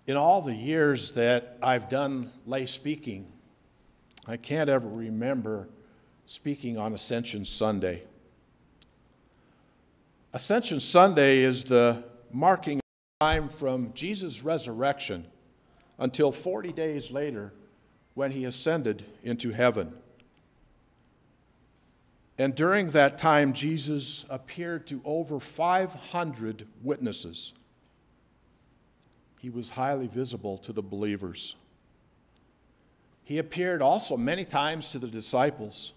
In all the years that I've done lay speaking, I can't ever remember speaking on Ascension Sunday. Ascension Sunday is the marking time from Jesus' resurrection until 40 days later when he ascended into heaven. And during that time, Jesus appeared to over 500 witnesses. He was highly visible to the believers. He appeared also many times to the disciples.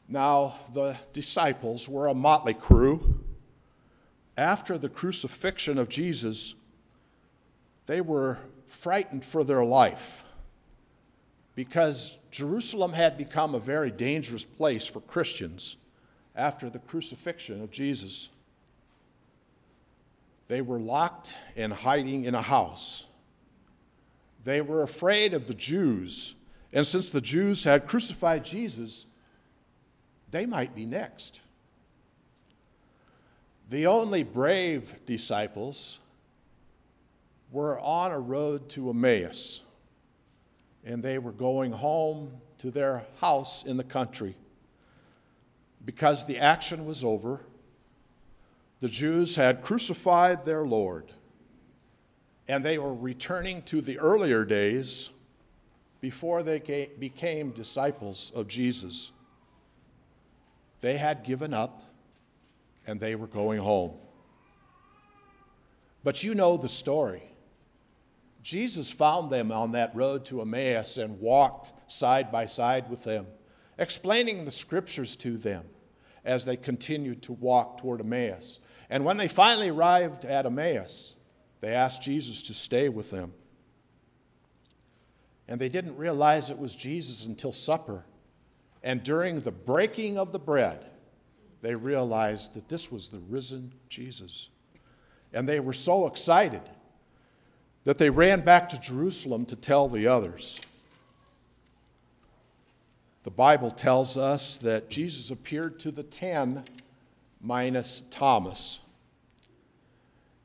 Now, the disciples were a motley crew. After the crucifixion of Jesus, they were frightened for their life because Jerusalem had become a very dangerous place for Christians after the crucifixion of Jesus. They were locked and hiding in a house. They were afraid of the Jews, and since the Jews had crucified Jesus, they might be next. The only brave disciples were on a road to Emmaus, and they were going home to their house in the country. Because the action was over, the Jews had crucified their Lord, and they were returning to the earlier days before they became disciples of Jesus. They had given up, and they were going home. But you know the story. Jesus found them on that road to Emmaus and walked side by side with them, explaining the scriptures to them as they continued to walk toward Emmaus. And when they finally arrived at Emmaus, they asked Jesus to stay with them. And they didn't realize it was Jesus until supper. And during the breaking of the bread, they realized that this was the risen Jesus. And they were so excited that they ran back to Jerusalem to tell the others. The Bible tells us that Jesus appeared to the 10 minus Thomas.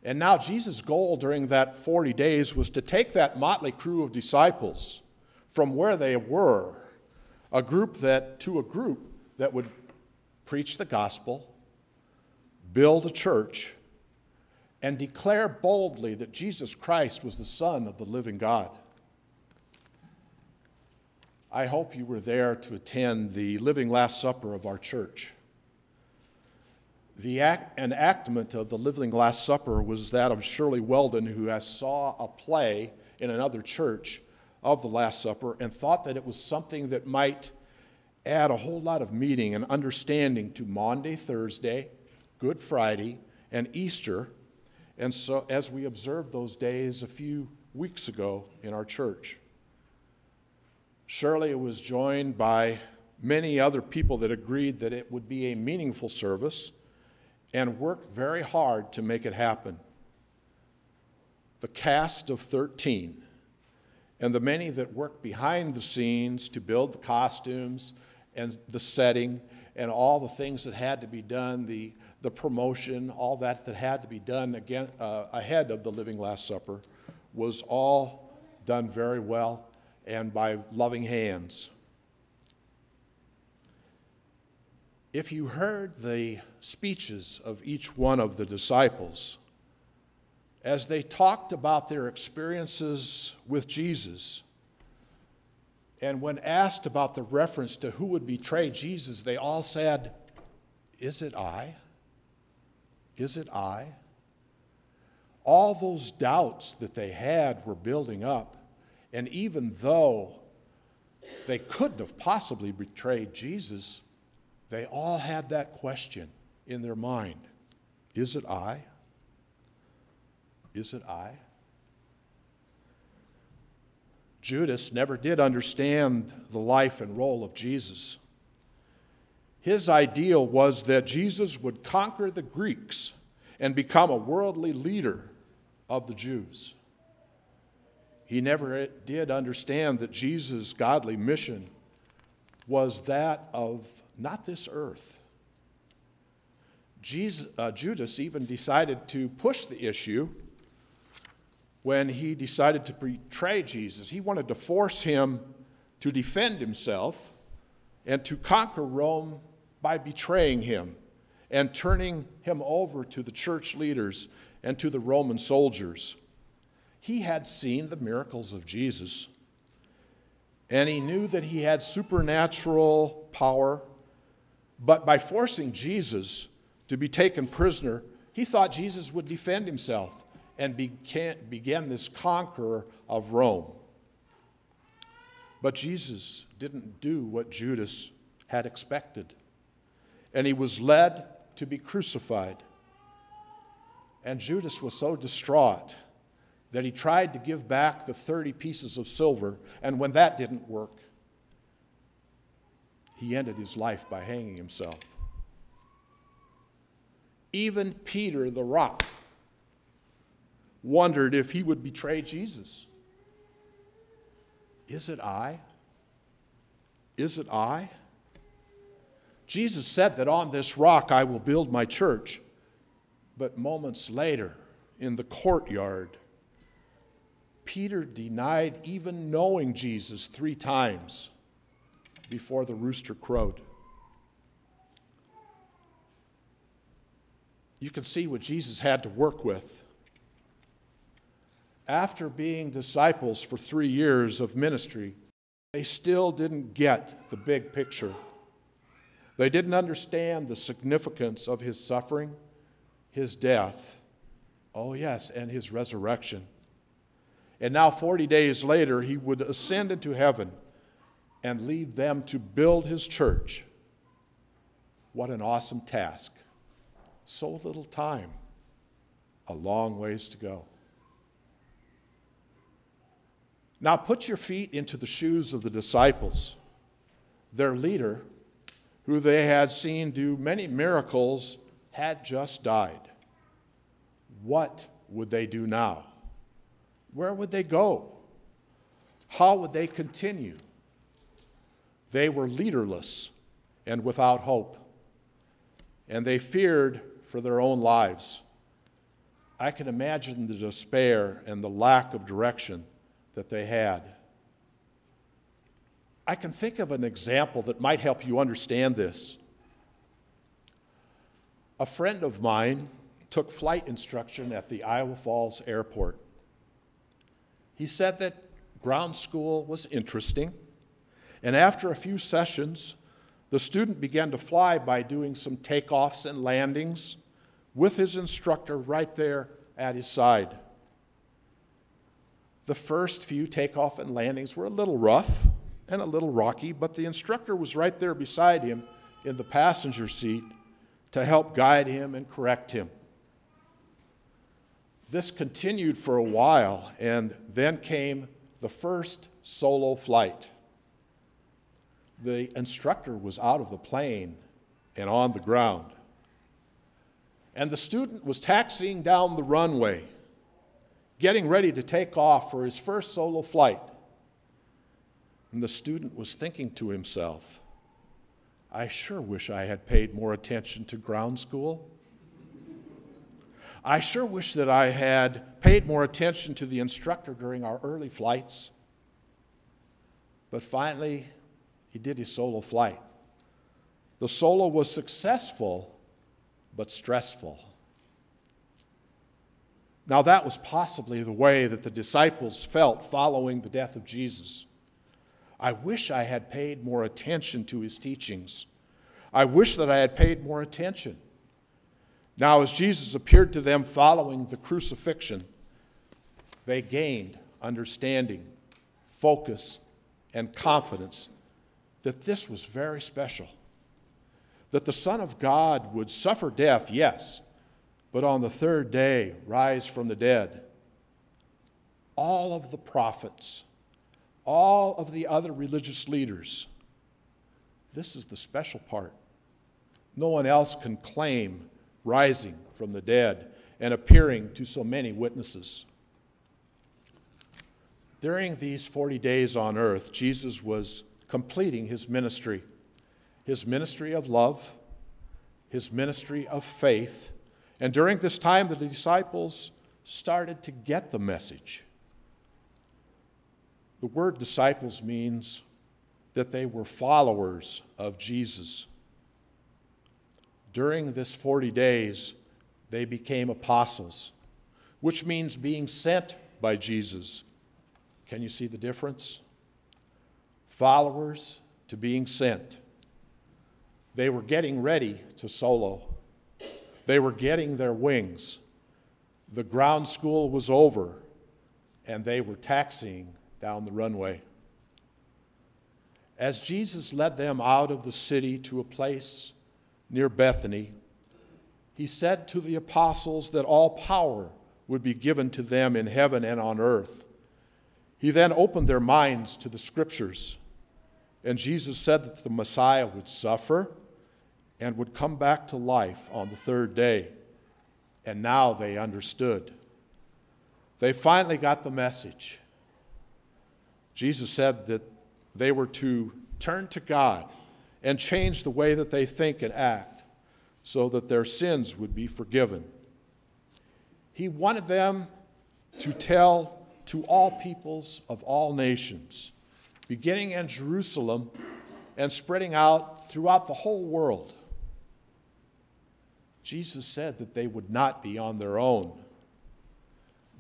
And now Jesus' goal during that 40 days was to take that motley crew of disciples from where they were, a group that would preach the gospel, build a church, and declare boldly that Jesus Christ was the Son of the living God. I hope you were there to attend the Living Last Supper of our church. The enactment of the Living Last Supper was that of Shirley Weldon, who saw a play in another church of the Last Supper and thought that it was something that might add a whole lot of meaning and understanding to Maundy Thursday, Good Friday, and Easter. And so as we observed those days a few weeks ago in our church, Shirley was joined by many other people that agreed that it would be a meaningful service and worked very hard to make it happen. The cast of 13 and the many that worked behind the scenes to build the costumes and the setting and all the things that had to be done, the promotion, all that had to be done again ahead of the Living Last Supper was all done very well and by loving hands. If you heard the speeches of each one of the disciples as they talked about their experiences with Jesus, and when asked about the reference to who would betray Jesus, they all said, "Is it I? Is it I?" All those doubts that they had were building up, and even though they couldn't have possibly betrayed Jesus, they all had that question in their mind. Is it I? Is it I? Judas never did understand the life and role of Jesus. His ideal was that Jesus would conquer the Greeks and become a worldly leader of the Jews. He never did understand that Jesus' godly mission was that of not this earth. Judas even decided to push the issue when he decided to betray Jesus. He wanted to force him to defend himself and to conquer Rome by betraying him and turning him over to the church leaders and to the Roman soldiers. He had seen the miracles of Jesus, and he knew that he had supernatural power, but by forcing Jesus to be taken prisoner, he thought Jesus would defend himself and began this conqueror of Rome. But Jesus didn't do what Judas had expected, and he was led to be crucified. And Judas was so distraught that he tried to give back the 30 pieces of silver, and when that didn't work, he ended his life by hanging himself. Even Peter the rock wondered if he would betray Jesus. Is it I? Is it I? Jesus said that on this rock I will build my church. But moments later, in the courtyard, Peter denied even knowing Jesus 3 times before the rooster crowed. You can see what Jesus had to work with. After being disciples for 3 years of ministry, they still didn't get the big picture. They didn't understand the significance of his suffering, his death, oh yes, and his resurrection. And now 40 days later, he would ascend into heaven and leave them to build his church. What an awesome task. So little time, a long ways to go. Now put your feet into the shoes of the disciples. Their leader, who they had seen do many miracles, had just died. What would they do now? Where would they go? How would they continue? They were leaderless and without hope, and they feared for their own lives. I can imagine the despair and the lack of direction that they had. I can think of an example that might help you understand this. A friend of mine took flight instruction at the Iowa Falls Airport. He said that ground school was interesting, and after a few sessions, the student began to fly by doing some takeoffs and landings with his instructor right there at his side. The first few takeoff and landings were a little rough and a little rocky, but the instructor was right there beside him in the passenger seat to help guide him and correct him. This continued for a while, and then came the first solo flight. The instructor was out of the plane and on the ground, and the student was taxiing down the runway, getting ready to take off for his first solo flight. And the student was thinking to himself, I sure wish I had paid more attention to ground school. I sure wish that I had paid more attention to the instructor during our early flights. But finally, he did his solo flight. The solo was successful, but stressful. Now, that was possibly the way that the disciples felt following the death of Jesus. I wish I had paid more attention to his teachings. I wish that I had paid more attention. Now, as Jesus appeared to them following the crucifixion, they gained understanding, focus, and confidence that this was very special, that the Son of God would suffer death, yes, but on the 3rd day rise from the dead. All of the prophets, all of the other religious leaders, this is the special part. No one else can claim rising from the dead and appearing to so many witnesses. During these 40 days on earth, Jesus was completing his ministry of love, his ministry of faith. And during this time, the disciples started to get the message. The word disciples means that they were followers of Jesus. During this 40 days, they became apostles, which means being sent by Jesus. Can you see the difference? Followers to being sent. They were getting ready to solo. They were getting their wings. The ground school was over, and they were taxiing down the runway. As Jesus led them out of the city to a place near Bethany, he said to the apostles that all power would be given to them in heaven and on earth. He then opened their minds to the scriptures, and Jesus said that the Messiah would suffer and would come back to life on the third day. And now they understood. They finally got the message. Jesus said that they were to turn to God and change the way that they think and act so that their sins would be forgiven. He wanted them to tell to all peoples of all nations, beginning in Jerusalem and spreading out throughout the whole world. Jesus said that they would not be on their own.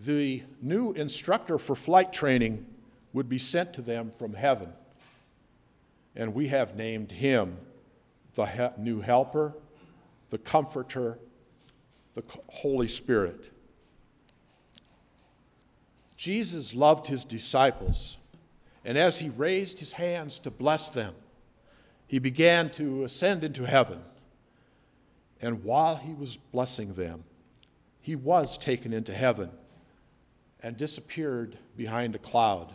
The new instructor for flight training would be sent to them from heaven. And we have named him the new helper, the comforter, the Holy Spirit. Jesus loved his disciples, and as he raised his hands to bless them, he began to ascend into heaven. And while he was blessing them, he was taken into heaven and disappeared behind a cloud.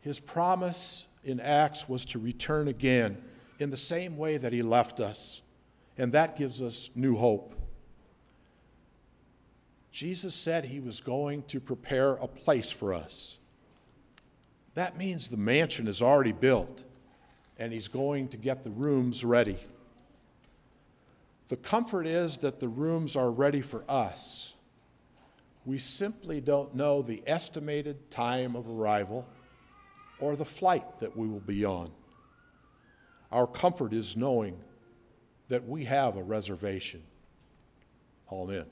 His promise in Acts was to return again in the same way that he left us, and that gives us new hope. Jesus said he was going to prepare a place for us. That means the mansion is already built, and he's going to get the rooms ready. The comfort is that the rooms are ready for us. We simply don't know the estimated time of arrival or the flight that we will be on. Our comfort is knowing that we have a reservation. Amen.